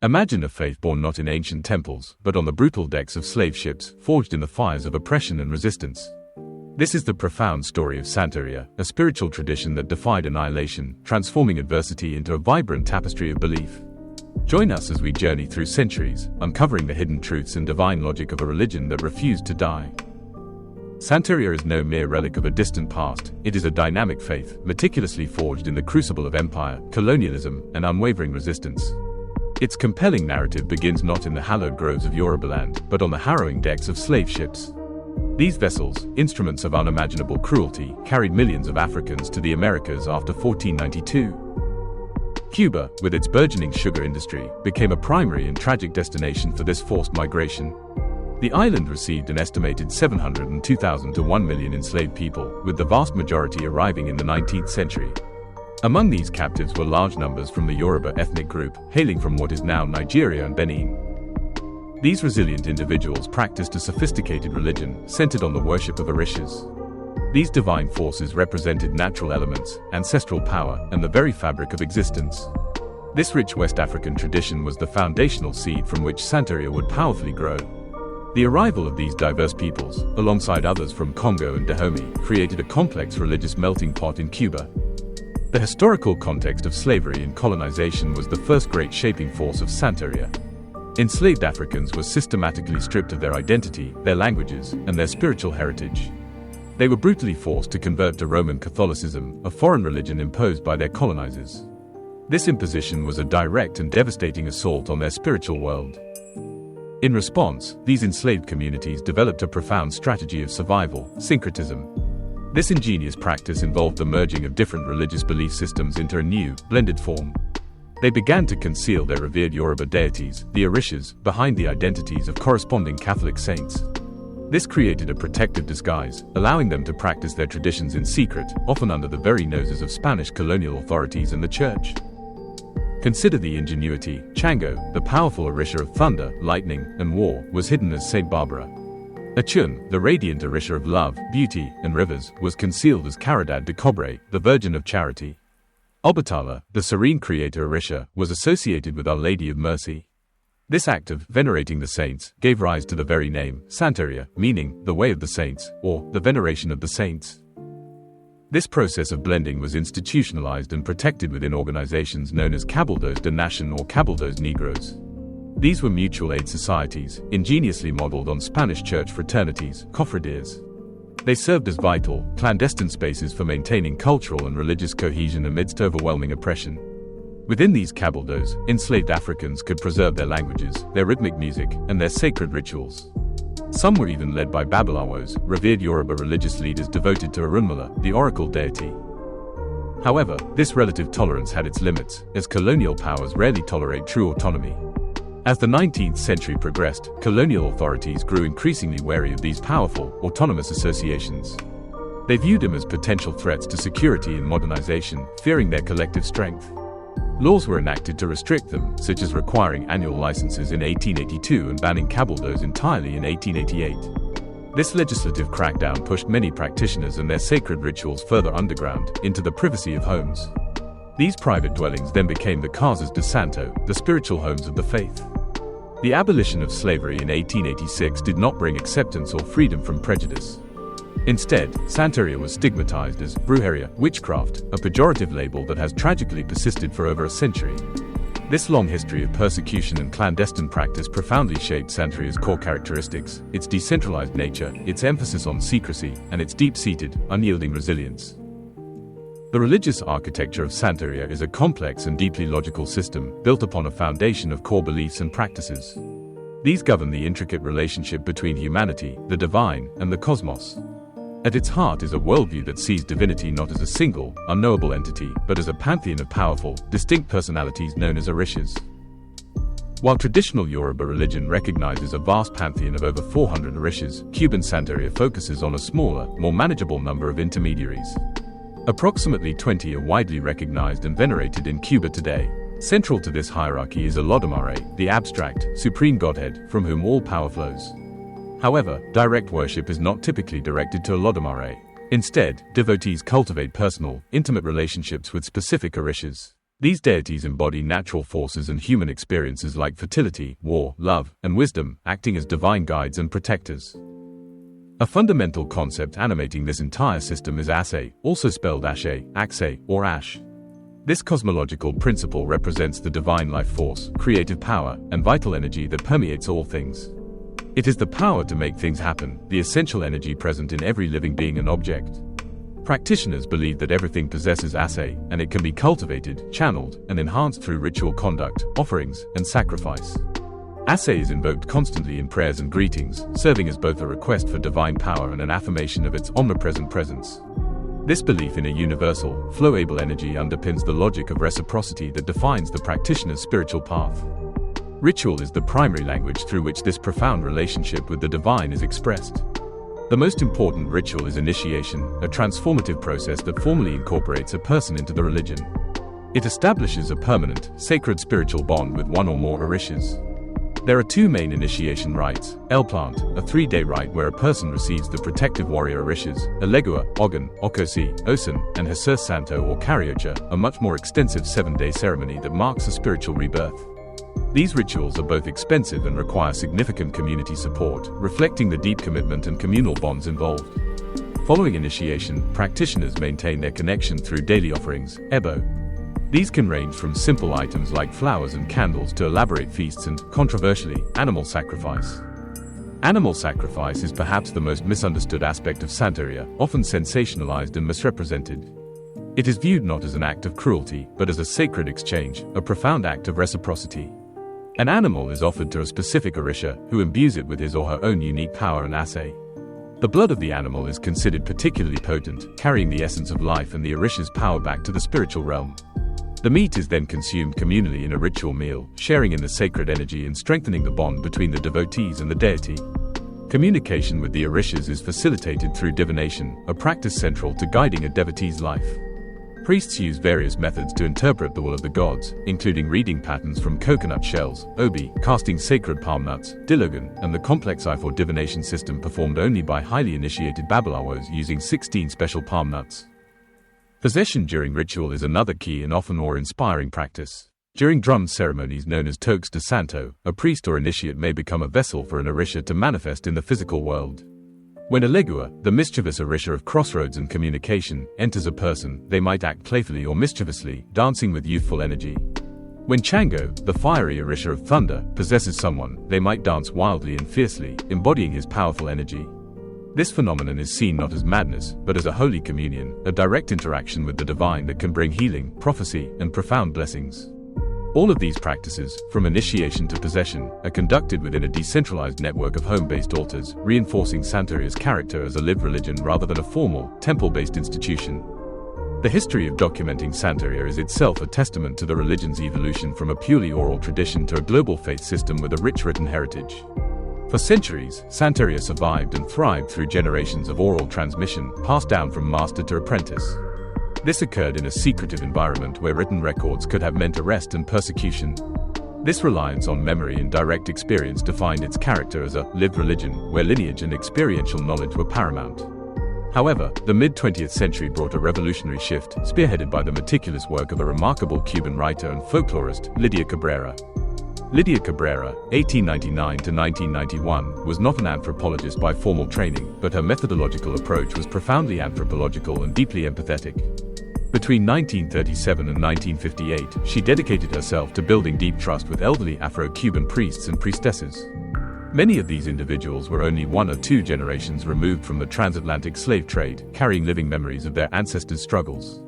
Imagine a faith born not in ancient temples, but on the brutal decks of slave ships, forged in the fires of oppression and resistance. This is the profound story of Santeria, a spiritual tradition that defied annihilation, transforming adversity into a vibrant tapestry of belief. Join us as we journey through centuries, uncovering the hidden truths and divine logic of a religion that refused to die. Santeria is no mere relic of a distant past, it is a dynamic faith, meticulously forged in the crucible of empire, colonialism, and unwavering resistance. Its compelling narrative begins not in the hallowed groves of Yoruba land, but on the harrowing decks of slave ships. These vessels, instruments of unimaginable cruelty, carried millions of Africans to the Americas after 1492. Cuba, with its burgeoning sugar industry, became a primary and tragic destination for this forced migration. The island received an estimated 702,000 to 1 million enslaved people, with the vast majority arriving in the 19th century. Among these captives were large numbers from the Yoruba ethnic group, hailing from what is now Nigeria and Benin. These resilient individuals practiced a sophisticated religion, centered on the worship of Orishas. These divine forces represented natural elements, ancestral power, and the very fabric of existence. This rich West African tradition was the foundational seed from which Santeria would powerfully grow. The arrival of these diverse peoples, alongside others from Congo and Dahomey, created a complex religious melting pot in Cuba. The historical context of slavery and colonization was the first great shaping force of Santeria. Enslaved Africans were systematically stripped of their identity, their languages, and their spiritual heritage. They were brutally forced to convert to Roman Catholicism, a foreign religion imposed by their colonizers. This imposition was a direct and devastating assault on their spiritual world. In response, these enslaved communities developed a profound strategy of survival, syncretism. This ingenious practice involved the merging of different religious belief systems into a new, blended form. They began to conceal their revered Yoruba deities, the Orishas, behind the identities of corresponding Catholic saints. This created a protective disguise, allowing them to practice their traditions in secret, often under the very noses of Spanish colonial authorities and the Church. Consider the ingenuity. Chango, the powerful Orisha of thunder, lightning, and war, was hidden as Saint Barbara. Achun, the radiant Orisha of love, beauty, and rivers, was concealed as Caridad de Cobre, the Virgin of Charity. Obatala, the serene creator Orisha, was associated with Our Lady of Mercy. This act of venerating the saints gave rise to the very name, Santeria, meaning the way of the saints, or the veneration of the saints. This process of blending was institutionalized and protected within organizations known as Cabildos de Nación or Cabildos Negros. These were mutual aid societies, ingeniously modeled on Spanish church fraternities, cofradías. They served as vital, clandestine spaces for maintaining cultural and religious cohesion amidst overwhelming oppression. Within these cabildos, enslaved Africans could preserve their languages, their rhythmic music, and their sacred rituals. Some were even led by Babalawos, revered Yoruba religious leaders devoted to Orunmila, the oracle deity. However, this relative tolerance had its limits, as colonial powers rarely tolerate true autonomy. As the 19th century progressed, colonial authorities grew increasingly wary of these powerful, autonomous associations. They viewed them as potential threats to security and modernization, fearing their collective strength. Laws were enacted to restrict them, such as requiring annual licenses in 1882 and banning cabildos entirely in 1888. This legislative crackdown pushed many practitioners and their sacred rituals further underground, into the privacy of homes. These private dwellings then became the Casas de Santo, the spiritual homes of the faith. The abolition of slavery in 1886 did not bring acceptance or freedom from prejudice. Instead, Santeria was stigmatized as brujeria, witchcraft, a pejorative label that has tragically persisted for over a century. This long history of persecution and clandestine practice profoundly shaped Santeria's core characteristics, its decentralized nature, its emphasis on secrecy, and its deep-seated, unyielding resilience. The religious architecture of Santeria is a complex and deeply logical system, built upon a foundation of core beliefs and practices. These govern the intricate relationship between humanity, the divine, and the cosmos. At its heart is a worldview that sees divinity not as a single, unknowable entity, but as a pantheon of powerful, distinct personalities known as Orishas. While traditional Yoruba religion recognizes a vast pantheon of over 400 Orishas, Cuban Santeria focuses on a smaller, more manageable number of intermediaries. Approximately 20 are widely recognized and venerated in Cuba today. Central to this hierarchy is Olodumare, the abstract, supreme godhead, from whom all power flows. However, direct worship is not typically directed to Olodumare. Instead, devotees cultivate personal, intimate relationships with specific Orishas. These deities embody natural forces and human experiences like fertility, war, love, and wisdom, acting as divine guides and protectors. A fundamental concept animating this entire system is Ashe, also spelled Ashe, Axe, or Ash. This cosmological principle represents the divine life force, creative power, and vital energy that permeates all things. It is the power to make things happen, the essential energy present in every living being and object. Practitioners believe that everything possesses Ashe, and it can be cultivated, channeled, and enhanced through ritual conduct, offerings, and sacrifice. Ashe is invoked constantly in prayers and greetings, serving as both a request for divine power and an affirmation of its omnipresent presence. This belief in a universal, flowable energy underpins the logic of reciprocity that defines the practitioner's spiritual path. Ritual is the primary language through which this profound relationship with the divine is expressed. The most important ritual is initiation, a transformative process that formally incorporates a person into the religion. It establishes a permanent, sacred spiritual bond with one or more Orishas. There are two main initiation rites: El Plant, a 3-day rite where a person receives the protective warrior Orishas, Elegua, Ogun, Okosi, Osun, and Jesus Santo or Cariocha, a much more extensive 7-day ceremony that marks a spiritual rebirth. These rituals are both expensive and require significant community support, reflecting the deep commitment and communal bonds involved. Following initiation, practitioners maintain their connection through daily offerings, Ebo. These can range from simple items like flowers and candles to elaborate feasts and, controversially, animal sacrifice. Animal sacrifice is perhaps the most misunderstood aspect of Santeria, often sensationalized and misrepresented. It is viewed not as an act of cruelty, but as a sacred exchange, a profound act of reciprocity. An animal is offered to a specific Orisha, who imbues it with his or her own unique power and Ashe. The blood of the animal is considered particularly potent, carrying the essence of life and the Orisha's power back to the spiritual realm. The meat is then consumed communally in a ritual meal, sharing in the sacred energy and strengthening the bond between the devotees and the deity. Communication with the Orishas is facilitated through divination, a practice central to guiding a devotee's life. Priests use various methods to interpret the will of the gods, including reading patterns from coconut shells, obi, casting sacred palm nuts, dilogun, and the complex I-4 divination system performed only by highly initiated Babalawos using 16 special palm nuts. Possession during ritual is another key and often awe-inspiring practice. During drum ceremonies known as Toques de Santo, a priest or initiate may become a vessel for an Orisha to manifest in the physical world. When Elegua, the mischievous Orisha of crossroads and communication, enters a person, they might act playfully or mischievously, dancing with youthful energy. When Chango, the fiery Orisha of thunder, possesses someone, they might dance wildly and fiercely, embodying his powerful energy. This phenomenon is seen not as madness, but as a holy communion, a direct interaction with the divine that can bring healing, prophecy, and profound blessings. All of these practices, from initiation to possession, are conducted within a decentralized network of home-based altars, reinforcing Santeria's character as a lived religion rather than a formal, temple-based institution. The history of documenting Santeria is itself a testament to the religion's evolution from a purely oral tradition to a global faith system with a rich written heritage. For centuries, Santeria survived and thrived through generations of oral transmission, passed down from master to apprentice. This occurred in a secretive environment where written records could have meant arrest and persecution. This reliance on memory and direct experience defined its character as a lived religion, where lineage and experiential knowledge were paramount. However, the mid-20th century brought a revolutionary shift, spearheaded by the meticulous work of a remarkable Cuban writer and folklorist, Lidia Cabrera. Lidia Cabrera, 1899 to 1991, was not an anthropologist by formal training, but her methodological approach was profoundly anthropological and deeply empathetic. Between 1937 and 1958, she dedicated herself to building deep trust with elderly Afro-Cuban priests and priestesses. Many of these individuals were only 1 or 2 generations removed from the transatlantic slave trade, carrying living memories of their ancestors' struggles.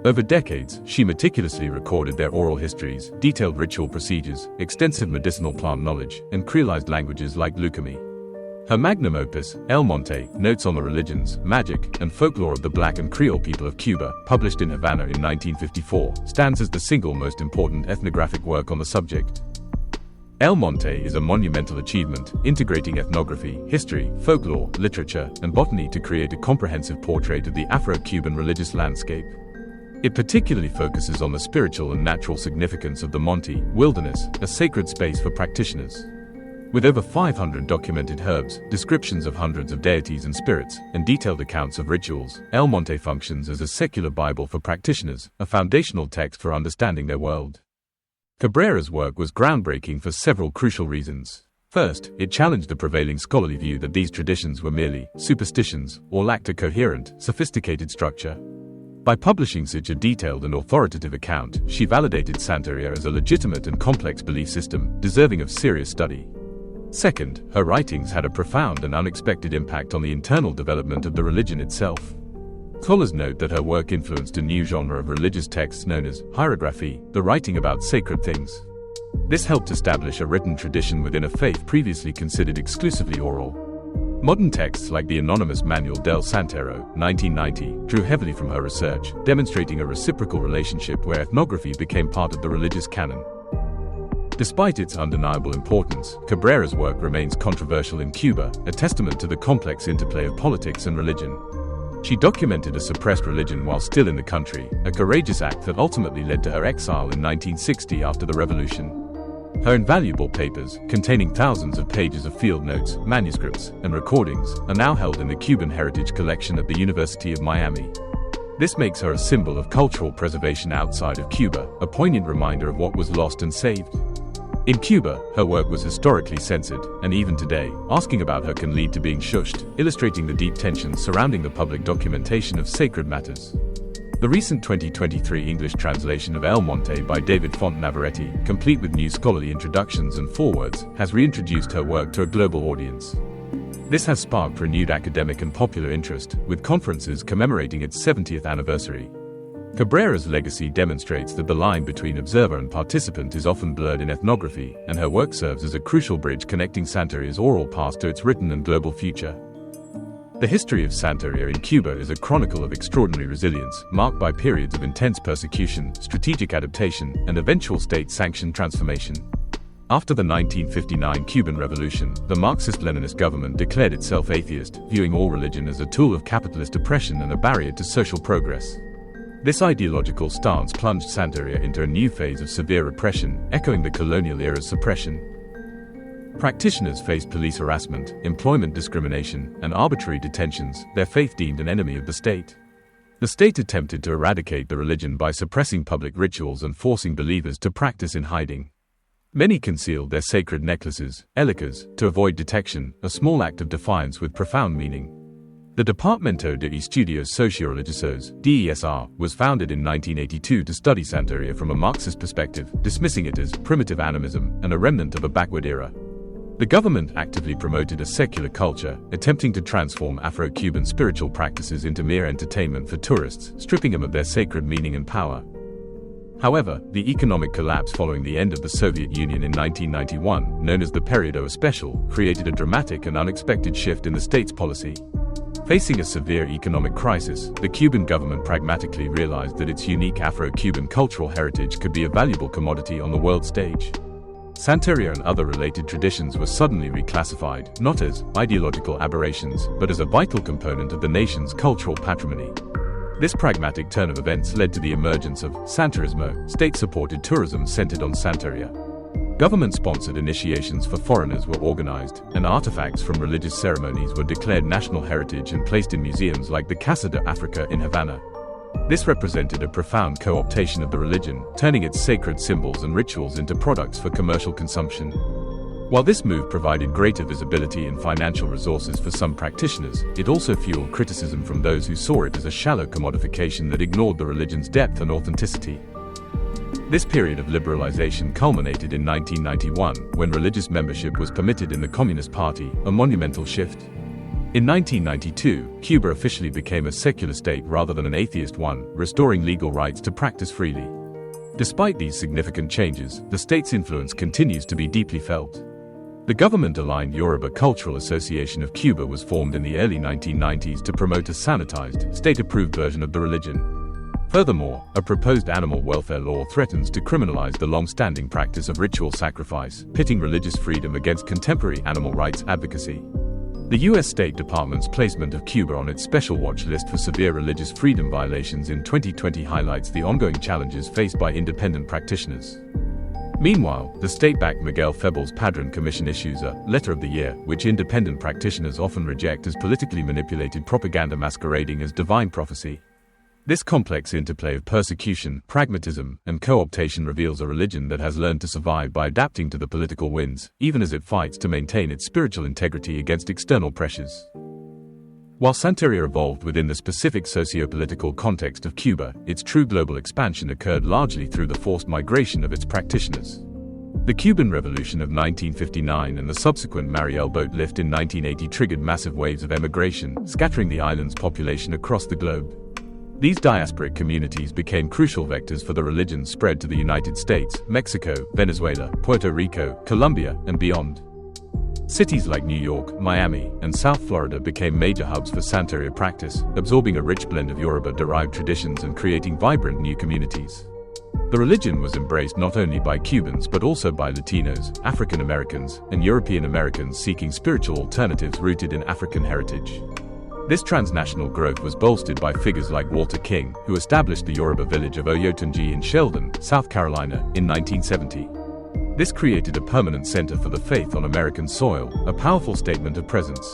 Over decades, she meticulously recorded their oral histories, detailed ritual procedures, extensive medicinal plant knowledge, and creolized languages like Lucumí. Her magnum opus, El Monte, Notes on the Religions, Magic, and Folklore of the Black and Creole People of Cuba, published in Havana in 1954, stands as the single most important ethnographic work on the subject. El Monte is a monumental achievement, integrating ethnography, history, folklore, literature, and botany to create a comprehensive portrait of the Afro-Cuban religious landscape. It particularly focuses on the spiritual and natural significance of the Monte, wilderness, a sacred space for practitioners. With over 500 documented herbs, descriptions of hundreds of deities and spirits, and detailed accounts of rituals, El Monte functions as a secular Bible for practitioners, a foundational text for understanding their world. Cabrera's work was groundbreaking for several crucial reasons. First, it challenged the prevailing scholarly view that these traditions were merely superstitions or lacked a coherent, sophisticated structure. By publishing such a detailed and authoritative account, she validated Santeria as a legitimate and complex belief system, deserving of serious study. Second, her writings had a profound and unexpected impact on the internal development of the religion itself. Scholars note that her work influenced a new genre of religious texts known as hierography, the writing about sacred things. This helped establish a written tradition within a faith previously considered exclusively oral. Modern texts like the anonymous Manual del Santero, 1990, drew heavily from her research, demonstrating a reciprocal relationship where ethnography became part of the religious canon. Despite its undeniable importance, Cabrera's work remains controversial in Cuba, a testament to the complex interplay of politics and religion. She documented a suppressed religion while still in the country, a courageous act that ultimately led to her exile in 1960 after the revolution. Her invaluable papers, containing thousands of pages of field notes, manuscripts, and recordings, are now held in the Cuban Heritage Collection at the University of Miami. This makes her a symbol of cultural preservation outside of Cuba, a poignant reminder of what was lost and saved. In Cuba, her work was historically censored, and even today, asking about her can lead to being shushed, illustrating the deep tensions surrounding the public documentation of sacred matters. The recent 2023 English translation of El Monte by David Font Navarrete, complete with new scholarly introductions and forewords, has reintroduced her work to a global audience. This has sparked renewed academic and popular interest, with conferences commemorating its 70th anniversary. Cabrera's legacy demonstrates that the line between observer and participant is often blurred in ethnography, and her work serves as a crucial bridge connecting Santeria's oral past to its written and global future. The history of Santeria in Cuba is a chronicle of extraordinary resilience, marked by periods of intense persecution, strategic adaptation, and eventual state-sanctioned transformation. After the 1959 Cuban Revolution, the Marxist-Leninist government declared itself atheist, viewing all religion as a tool of capitalist oppression and a barrier to social progress. This ideological stance plunged Santeria into a new phase of severe repression, echoing the colonial era's suppression. Practitioners faced police harassment, employment discrimination, and arbitrary detentions, their faith deemed an enemy of the state. The state attempted to eradicate the religion by suppressing public rituals and forcing believers to practice in hiding. Many concealed their sacred necklaces, elicas, to avoid detection, a small act of defiance with profound meaning. The Departamento de Estudios Socio-Religiosos, DESR, was founded in 1982 to study Santeria from a Marxist perspective, dismissing it as primitive animism and a remnant of a backward era. The government actively promoted a secular culture, attempting to transform Afro-Cuban spiritual practices into mere entertainment for tourists, stripping them of their sacred meaning and power. However, the economic collapse following the end of the Soviet Union in 1991, known as the Periodo Especial, created a dramatic and unexpected shift in the state's policy. Facing a severe economic crisis, the Cuban government pragmatically realized that its unique Afro-Cuban cultural heritage could be a valuable commodity on the world stage. Santeria and other related traditions were suddenly reclassified, not as ideological aberrations, but as a vital component of the nation's cultural patrimony. This pragmatic turn of events led to the emergence of Santerismo, state-supported tourism centered on Santeria. Government-sponsored initiations for foreigners were organized, and artifacts from religious ceremonies were declared national heritage and placed in museums like the Casa de Africa in Havana. This represented a profound co-optation of the religion, turning its sacred symbols and rituals into products for commercial consumption. While this move provided greater visibility and financial resources for some practitioners, it also fueled criticism from those who saw it as a shallow commodification that ignored the religion's depth and authenticity. This period of liberalization culminated in 1991, when religious membership was permitted in the Communist Party, a monumental shift. In 1992, Cuba officially became a secular state rather than an atheist one, restoring legal rights to practice freely. Despite these significant changes, the state's influence continues to be deeply felt. The government-aligned Yoruba Cultural Association of Cuba was formed in the early 1990s to promote a sanitized, state-approved version of the religion. Furthermore, a proposed animal welfare law threatens to criminalize the long-standing practice of ritual sacrifice, pitting religious freedom against contemporary animal rights advocacy. The U.S. State Department's placement of Cuba on its special watch list for severe religious freedom violations in 2020 highlights the ongoing challenges faced by independent practitioners. Meanwhile, the state-backed Miguel Febbles Padron Commission issues a Letter of the Year, which independent practitioners often reject as politically manipulated propaganda masquerading as divine prophecy. This complex interplay of persecution, pragmatism, and co-optation reveals a religion that has learned to survive by adapting to the political winds, even as it fights to maintain its spiritual integrity against external pressures. While Santeria evolved within the specific socio-political context of Cuba, its true global expansion occurred largely through the forced migration of its practitioners. The Cuban Revolution of 1959 and the subsequent Mariel boat lift in 1980 triggered massive waves of emigration, scattering the island's population across the globe. These diasporic communities became crucial vectors for the religion's spread to the United States, Mexico, Venezuela, Puerto Rico, Colombia, and beyond. Cities like New York, Miami, and South Florida became major hubs for Santeria practice, absorbing a rich blend of Yoruba-derived traditions and creating vibrant new communities. The religion was embraced not only by Cubans but also by Latinos, African Americans, and European Americans seeking spiritual alternatives rooted in African heritage. This transnational growth was bolstered by figures like Walter King, who established the Yoruba village of Oyotunji in Sheldon, South Carolina, in 1970. This created a permanent center for the faith on American soil, a powerful statement of presence.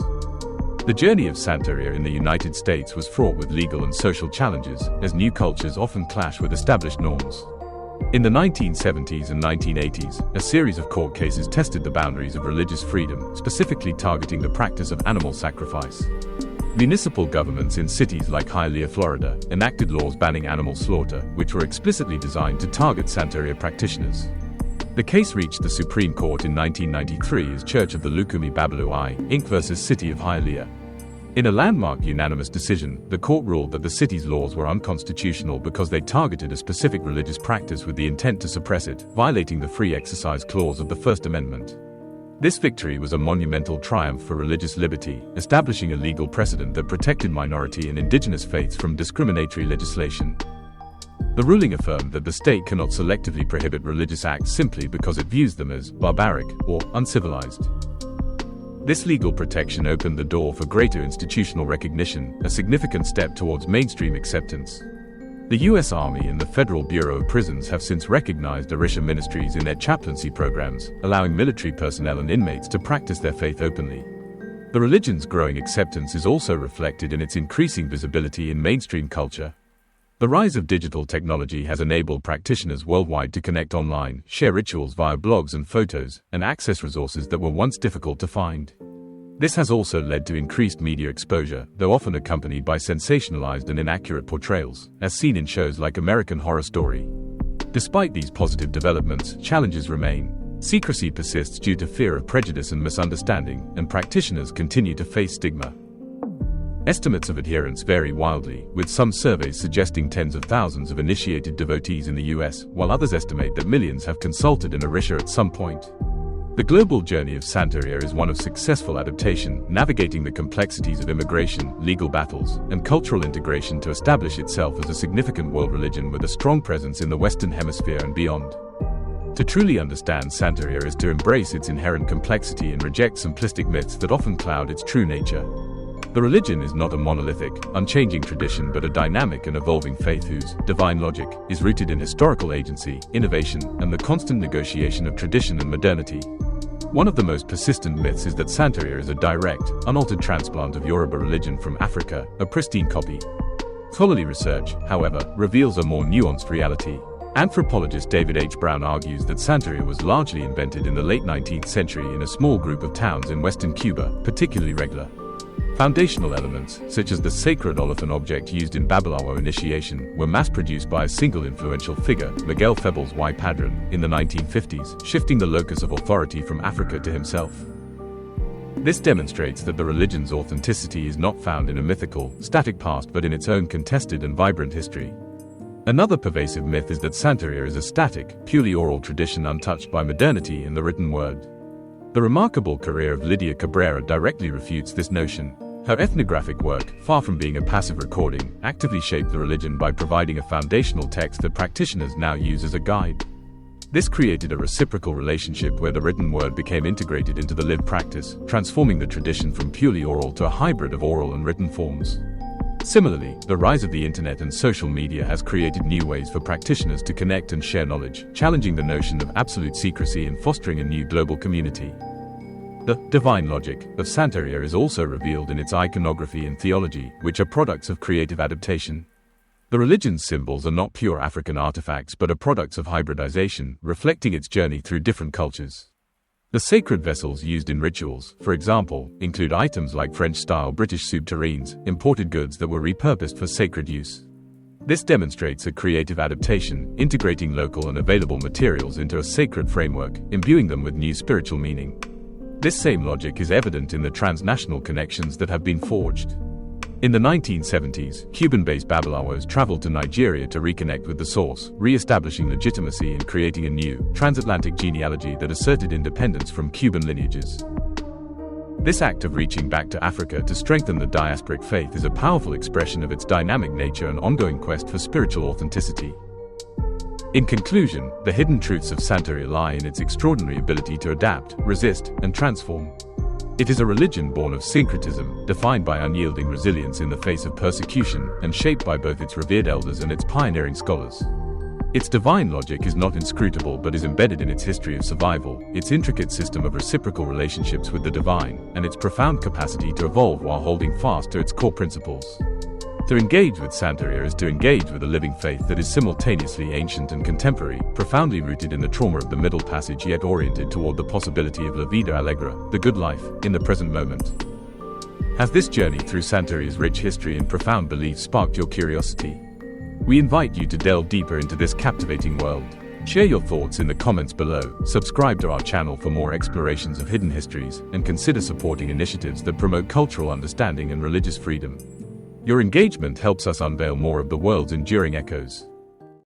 The journey of Santeria in the United States was fraught with legal and social challenges, as new cultures often clash with established norms. In the 1970s and 1980s, a series of court cases tested the boundaries of religious freedom, specifically targeting the practice of animal sacrifice. Municipal governments in cities like Hialeah, Florida, enacted laws banning animal slaughter, which were explicitly designed to target Santeria practitioners. The case reached the Supreme Court in 1993 as Church of the Lukumi Babalu I, Inc. versus City of Hialeah. In a landmark unanimous decision, the court ruled that the city's laws were unconstitutional because they targeted a specific religious practice with the intent to suppress it, violating the Free Exercise Clause of the First Amendment. This victory was a monumental triumph for religious liberty, establishing a legal precedent that protected minority and indigenous faiths from discriminatory legislation. The ruling affirmed that the state cannot selectively prohibit religious acts simply because it views them as barbaric or uncivilized. This legal protection opened the door for greater institutional recognition, a significant step towards mainstream acceptance. The U.S. Army and the Federal Bureau of Prisons have since recognized Orisha ministries in their chaplaincy programs, allowing military personnel and inmates to practice their faith openly. The religion's growing acceptance is also reflected in its increasing visibility in mainstream culture. The rise of digital technology has enabled practitioners worldwide to connect online, share rituals via blogs and photos, and access resources that were once difficult to find. This has also led to increased media exposure, though often accompanied by sensationalized and inaccurate portrayals, as seen in shows like American Horror Story. Despite these positive developments, challenges remain. Secrecy persists due to fear of prejudice and misunderstanding, and practitioners continue to face stigma. Estimates of adherence vary wildly, with some surveys suggesting tens of thousands of initiated devotees in the US, while others estimate that millions have consulted an Orisha at some point. The global journey of Santeria is one of successful adaptation, navigating the complexities of immigration, legal battles, and cultural integration to establish itself as a significant world religion with a strong presence in the Western Hemisphere and beyond. To truly understand Santeria is to embrace its inherent complexity and reject simplistic myths that often cloud its true nature. The religion is not a monolithic, unchanging tradition but a dynamic and evolving faith whose divine logic is rooted in historical agency, innovation, and the constant negotiation of tradition and modernity. One of the most persistent myths is that Santeria is a direct, unaltered transplant of Yoruba religion from Africa, a pristine copy. Scholarly research, however, reveals a more nuanced reality. Anthropologist David H. Brown argues that Santeria was largely invented in the late 19th century in a small group of towns in western Cuba, particularly Regla. Foundational elements, such as the sacred olifant object used in Babalawo initiation, were mass-produced by a single influential figure, Miguel Febbles y Padron, in the 1950s, shifting the locus of authority from Africa to himself. This demonstrates that the religion's authenticity is not found in a mythical, static past but in its own contested and vibrant history. Another pervasive myth is that Santeria is a static, purely oral tradition untouched by modernity and the written word. The remarkable career of Lydia Cabrera directly refutes this notion. Her ethnographic work, far from being a passive recording, actively shaped the religion by providing a foundational text that practitioners now use as a guide. This created a reciprocal relationship where the written word became integrated into the lived practice, transforming the tradition from purely oral to a hybrid of oral and written forms. Similarly, the rise of the internet and social media has created new ways for practitioners to connect and share knowledge, challenging the notion of absolute secrecy and fostering a new global community. The divine logic of Santeria is also revealed in its iconography and theology, which are products of creative adaptation. The religion's symbols are not pure African artifacts but are products of hybridization, reflecting its journey through different cultures. The sacred vessels used in rituals, for example, include items like French-style British soup tureens, imported goods that were repurposed for sacred use. This demonstrates a creative adaptation, integrating local and available materials into a sacred framework, imbuing them with new spiritual meaning. This same logic is evident in the transnational connections that have been forged. In the 1970s, Cuban-based Babylawos traveled to Nigeria to reconnect with the source, re-establishing legitimacy and creating a new, transatlantic genealogy that asserted independence from Cuban lineages. This act of reaching back to Africa to strengthen the diasporic faith is a powerful expression of its dynamic nature and ongoing quest for spiritual authenticity. In conclusion, the hidden truths of Santeria lie in its extraordinary ability to adapt, resist, and transform. It is a religion born of syncretism, defined by unyielding resilience in the face of persecution, and shaped by both its revered elders and its pioneering scholars. Its divine logic is not inscrutable but is embedded in its history of survival, its intricate system of reciprocal relationships with the divine, and its profound capacity to evolve while holding fast to its core principles. To engage with Santeria is to engage with a living faith that is simultaneously ancient and contemporary, profoundly rooted in the trauma of the Middle Passage yet oriented toward the possibility of la vida allegra, the good life, in the present moment. Has this journey through Santeria's rich history and profound beliefs sparked your curiosity? We invite you to delve deeper into this captivating world. Share your thoughts in the comments below, subscribe to our channel for more explorations of hidden histories, and consider supporting initiatives that promote cultural understanding and religious freedom. Your engagement helps us unveil more of the world's enduring echoes.